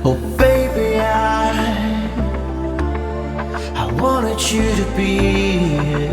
Oh baby, I wanted you to be here.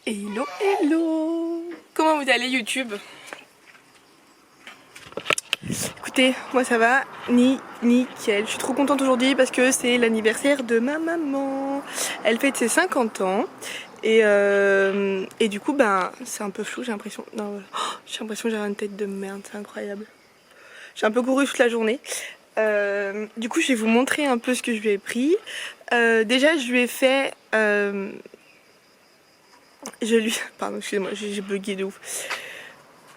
Hello, hello. Comment vous allez YouTube? Écoutez, moi ça va, nickel. Je suis trop contente aujourd'hui parce que c'est l'anniversaire de ma maman. Elle fête ses 50 ans. Et du coup, ben, c'est un peu flou, j'ai l'impression. Non, voilà. J'ai l'impression que j'ai une tête de merde, c'est incroyable. J'ai un peu couru toute la journée. Du coup, je vais vous montrer un peu ce que je lui ai pris. Déjà, je lui ai fait... Pardon, excusez-moi, j'ai bugué de ouf.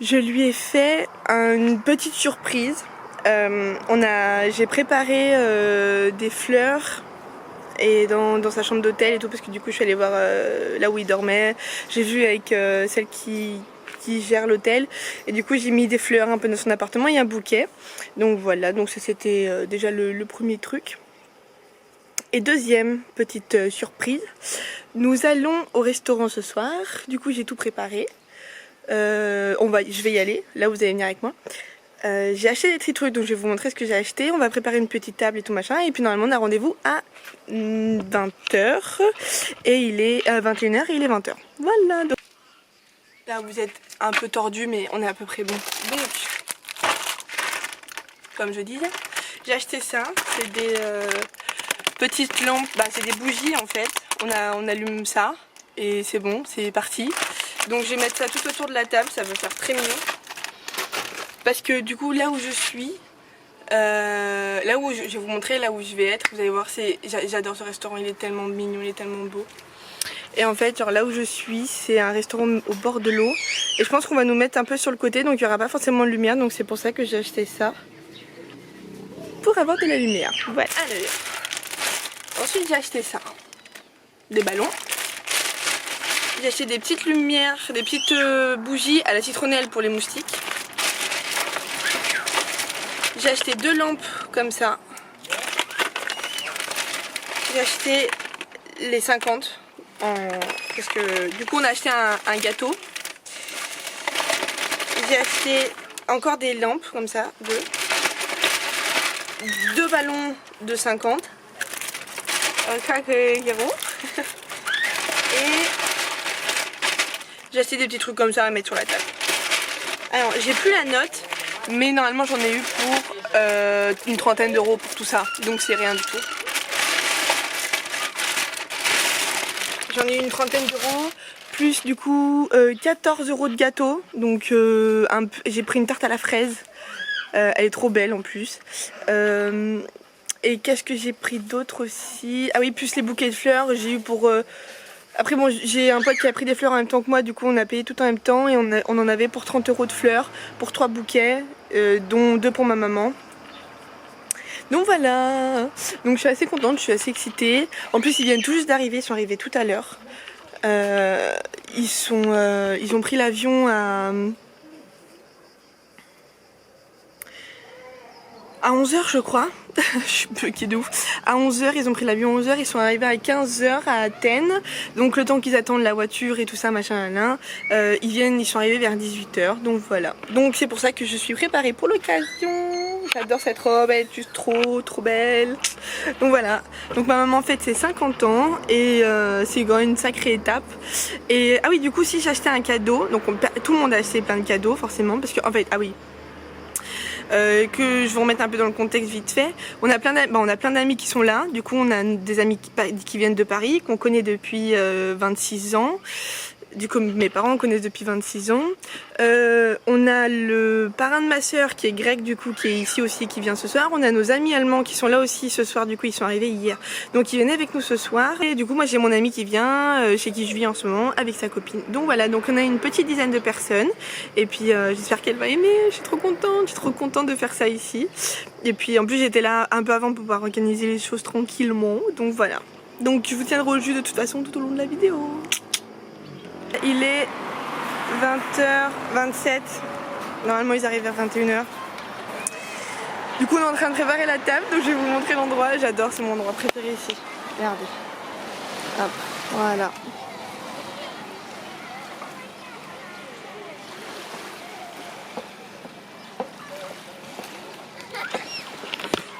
Je lui ai fait une petite surprise. J'ai préparé des fleurs et dans sa chambre d'hôtel et tout, parce que du coup je suis allée voir là où il dormait. J'ai vu avec celle qui gère l'hôtel, et du coup j'ai mis des fleurs un peu dans son appartement et un bouquet. Donc voilà, donc ça c'était déjà le premier truc. Et deuxième petite surprise, nous allons au restaurant ce soir. Du coup j'ai tout préparé. Je vais y aller, là vous allez venir avec moi. J'ai acheté des petits trucs, donc je vais vous montrer ce que j'ai acheté. On va préparer une petite table et tout machin. Et puis normalement on a rendez-vous à 20h. Et il est 21h et il est 20h. Voilà. Donc... Là vous êtes un peu tordu, mais on est à peu près bon. Donc, comme je disais, j'ai acheté ça. C'est des petites lampes, c'est des bougies en fait. On allume ça et c'est bon, c'est parti. Donc je vais mettre ça tout autour de la table, ça va faire très mignon. Parce que du coup là où je suis, je vais vous montrer là où je vais être, vous allez voir, j'adore ce restaurant, il est tellement mignon, il est tellement beau. Et en fait, genre là où je suis, c'est un restaurant au bord de l'eau. Et je pense qu'on va nous mettre un peu sur le côté, donc il n'y aura pas forcément de lumière, donc c'est pour ça que j'ai acheté ça. Pour avoir de la lumière. Voilà. Allez. Ensuite j'ai acheté ça. Des ballons. J'ai acheté des petites lumières, des petites bougies à la citronnelle pour les moustiques. J'ai acheté 2 lampes comme ça. J'ai acheté les 50. Parce que du coup on a acheté un gâteau. J'ai acheté encore des lampes comme ça. 2 ballons de 50. Et j'ai acheté des petits trucs comme ça à mettre sur la table. Alors j'ai plus la note, mais normalement j'en ai eu pour une trentaine d'euros pour tout ça, donc c'est rien du tout. J'en ai eu une trentaine d'euros, plus du coup 14 euros de gâteau, donc j'ai pris une tarte à la fraise, elle est trop belle en plus. Et qu'est-ce que j'ai pris d'autre aussi? Ah oui, plus les bouquets de fleurs, j'ai eu pour... Après bon, j'ai un pote qui a pris des fleurs en même temps que moi, du coup on a payé tout en même temps et on en avait pour 30 euros de fleurs, pour 3 bouquets, dont 2 pour ma maman. Donc voilà, donc je suis assez contente, je suis assez excitée. En plus ils viennent tout juste d'arriver, ils sont arrivés tout à l'heure. Ils ont pris l'avion à 11h je crois. Je suis bloquée de ouf. À 11h, ils ont pris l'avion à 11h, ils sont arrivés à 15h à Athènes. Donc le temps qu'ils attendent la voiture et tout ça, machin, ils sont arrivés vers 18h. Donc voilà. Donc c'est pour ça que je suis préparée pour l'occasion. J'adore cette robe, elle est juste trop belle. Donc voilà. Donc ma maman fête ses 50 ans et c'est quand même une sacrée étape. Et ah oui, du coup si j'ai acheté un cadeau, donc tout le monde a acheté plein de cadeaux forcément, parce que en fait, ah oui. Que je vais vous remettre un peu dans le contexte vite fait. On a plein d'amis qui sont là. Du coup, on a des amis qui viennent de Paris, qu'on connaît depuis 26 ans. Du coup, mes parents connaissent depuis 26 ans. On a le parrain de ma soeur qui est grec, du coup, qui est ici aussi, qui vient ce soir. On a nos amis allemands qui sont là aussi ce soir, du coup, ils sont arrivés hier. Donc, ils venaient avec nous ce soir. Et du coup, moi, j'ai mon ami qui vient, chez qui je vis en ce moment, avec sa copine. Donc voilà, donc on a une petite dizaine de personnes. Et puis, j'espère qu'elle va aimer. Je suis trop contente de faire ça ici. Et puis, en plus, j'étais là un peu avant pour pouvoir organiser les choses tranquillement. Donc voilà. Donc, je vous tiendrai au jus de toute façon tout au long de la vidéo. Il est 20h27, normalement ils arrivent vers 21h. Du coup on est en train de préparer la table, donc je vais vous montrer l'endroit. J'adore, c'est mon endroit préféré ici. Regardez. Hop, voilà.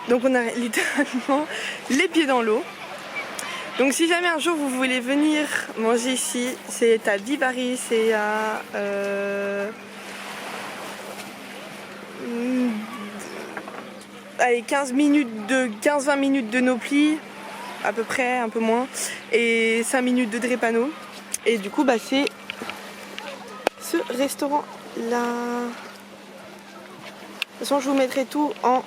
Donc on a littéralement les pieds dans l'eau. Donc si jamais un jour vous voulez venir manger ici, c'est à Vivaris, c'est à allez, 15-20 minutes de Nauplie, à peu près, un peu moins, et 5 minutes de Drépano. Et du coup bah c'est ce restaurant là. De toute façon je vous mettrai tout en,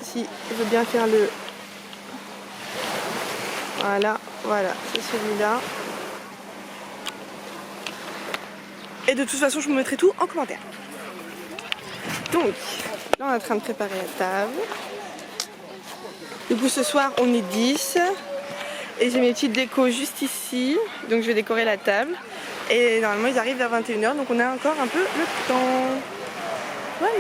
si je veux bien faire le... Voilà, c'est celui-là. Et de toute façon, je vous mettrai tout en commentaire. Donc, là, on est en train de préparer la table. Du coup, ce soir, on est 10. Et j'ai mes petites décos juste ici. Donc, je vais décorer la table. Et normalement, ils arrivent vers 21 h. Donc, on a encore un peu le temps. Voilà.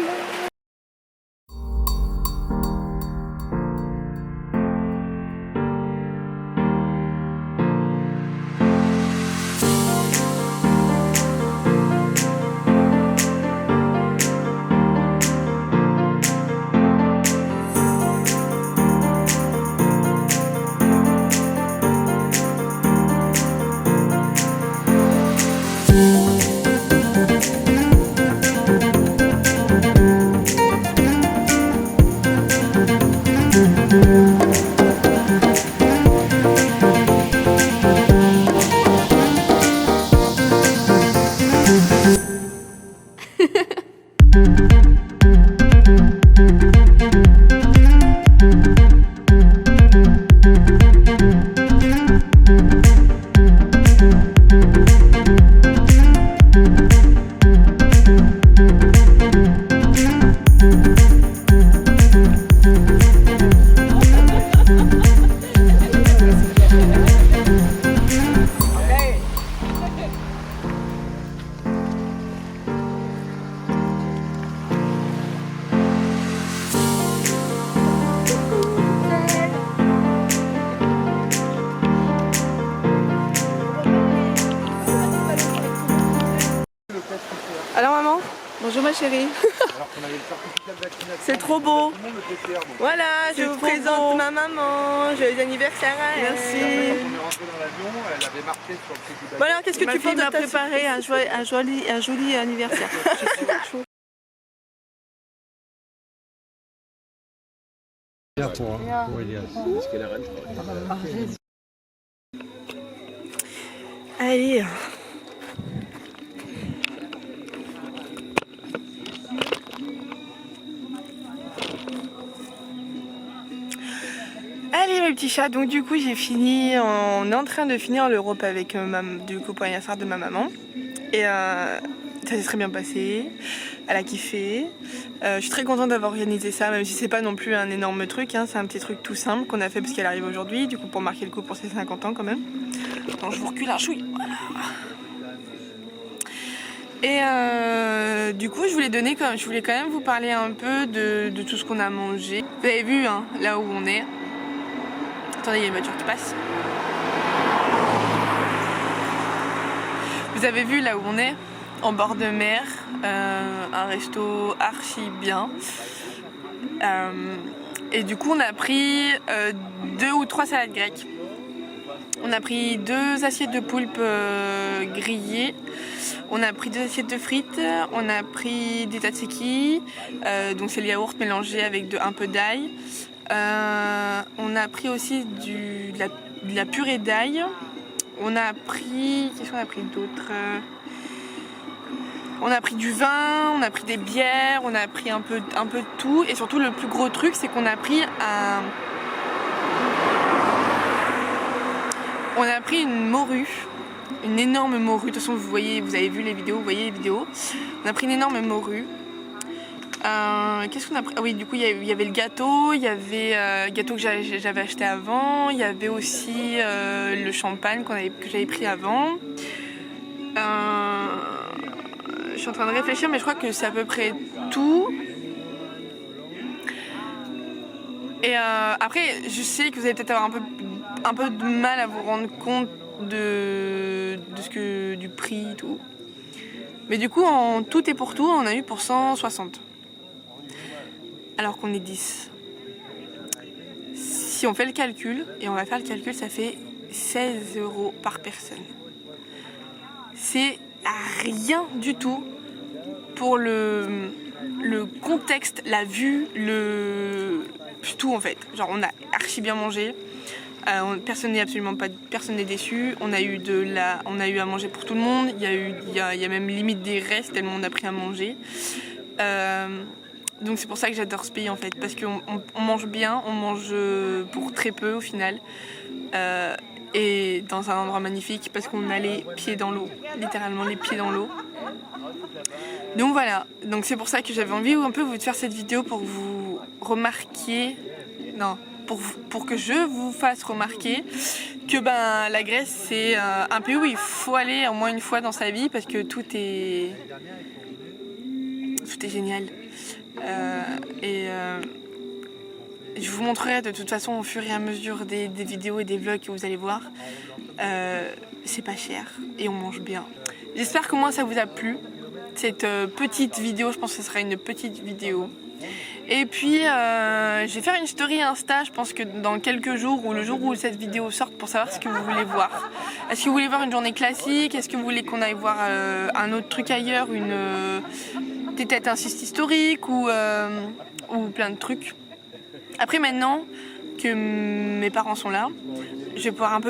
Alors maman, bonjour ma chérie. C'est trop beau. Voilà, je vous présente ma maman. Joyeux anniversaire à elle. Merci. Bon alors, qu'est-ce que tu penses de ta préparé un joli anniversaire. Allez. Allez mes petits chats, donc du coup j'ai fini, on est en train de finir le repas avec du coup pour l'anniversaire de ma maman. Et ça s'est très bien passé, elle a kiffé. Je suis très contente d'avoir organisé ça, même si c'est pas non plus un énorme truc, hein, c'est un petit truc tout simple qu'on a fait parce qu'elle arrive aujourd'hui, du coup pour marquer le coup pour ses 50 ans quand même. Donc je vous recule un chouille, voilà. Et du coup je voulais quand même vous parler un peu de tout ce qu'on a mangé. Vous avez vu hein, là où on est. Attendez, il y a une voiture qui passe. Vous avez vu là où on est, en bord de mer, un resto archi bien. Et du coup on a pris 2 ou 3 salades grecques. On a pris 2 assiettes de poulpe grillées. On a pris 2 assiettes de frites. On a pris des tzatziki, donc c'est le yaourt mélangé avec un peu d'ail. On a pris aussi de la purée d'ail. On a pris... Qu'est-ce qu'on a pris d'autre? On a pris du vin, on a pris des bières, on a pris un peu de tout. Et surtout le plus gros truc c'est qu'on a pris une morue. Une énorme morue. De toute façon vous avez vu les vidéos, vous voyez les vidéos. On a pris une énorme morue. Qu'est-ce qu'on a pris? Ah oui, du coup il y avait le gâteau, il y avait le gâteau que j'avais acheté avant, il y avait aussi le champagne que j'avais pris avant. Je suis en train de réfléchir mais je crois que c'est à peu près tout. Et après je sais que vous allez peut-être avoir un peu de mal à vous rendre compte du prix et tout. Mais du coup en tout et pour tout on a eu pour 160. Alors qu'on est 10. si on fait le calcul, et on va faire le calcul, ça fait 16 € par personne. C'est rien du tout pour le contexte, la vue, tout en fait. Genre on a archi bien mangé, personne n'est déçu. On a eu à manger pour tout le monde. Il y a même limite des restes tellement on a pris à manger. Donc c'est pour ça que j'adore ce pays en fait, parce qu'on mange bien, on mange pour très peu au final. Et dans un endroit magnifique parce qu'on a les pieds dans l'eau, littéralement les pieds dans l'eau. Donc voilà, donc c'est pour ça que j'avais envie un peu de faire cette vidéo pour que vous remarquiez, pour que je vous fasse remarquer que la Grèce c'est un pays où il faut aller au moins une fois dans sa vie parce que tout est génial. Je vous montrerai de toute façon au fur et à mesure des vidéos et des vlogs que vous allez voir. C'est pas cher et on mange bien. J'espère qu'au moins ça vous a plu. Cette petite vidéo, je pense que ce sera une petite vidéo. Et puis je vais faire une story Insta, je pense que dans quelques jours ou le jour où cette vidéo sorte pour savoir ce que vous voulez voir. Est-ce que vous voulez voir une journée classique? Est-ce que vous voulez qu'on aille voir un autre truc ailleurs, peut-être un site historique ou plein de trucs. Après maintenant que mes parents sont là, je vais pouvoir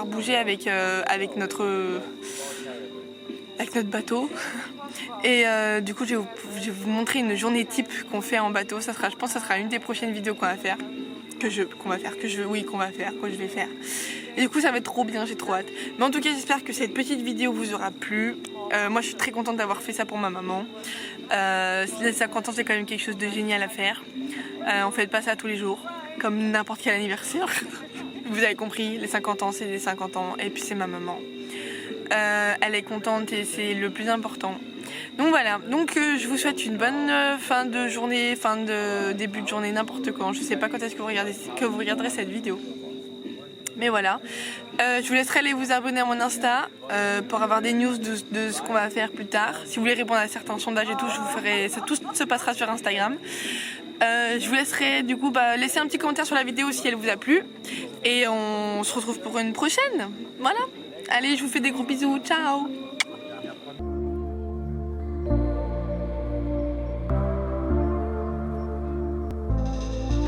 bouger avec notre bateau. Et du coup je vais vous montrer une journée type qu'on fait en bateau. Je pense que ça sera une des prochaines vidéos qu'on va faire. Que je vais faire. Et du coup ça va être trop bien, j'ai trop hâte. Mais en tout cas j'espère que cette petite vidéo vous aura plu. Moi je suis très contente d'avoir fait ça pour ma maman. Les 50 ans c'est quand même quelque chose de génial à faire. On fait pas ça tous les jours, comme n'importe quel anniversaire. Vous avez compris, les 50 ans c'est des 50 ans et puis c'est ma maman. Elle est contente et c'est le plus important. Donc voilà, je vous souhaite une bonne fin de journée, début de journée, n'importe quand. Je sais pas quand est-ce que vous regarderez cette vidéo. Mais voilà, je vous laisserai aller vous abonner à mon Insta pour avoir des news de ce qu'on va faire plus tard. Si vous voulez répondre à certains sondages et tout, je vous ferai, ça tout se passera sur Instagram. Je vous laisserai du coup laisser un petit commentaire sur la vidéo si elle vous a plu. Et on se retrouve pour une prochaine. Voilà, allez, je vous fais des gros bisous, ciao.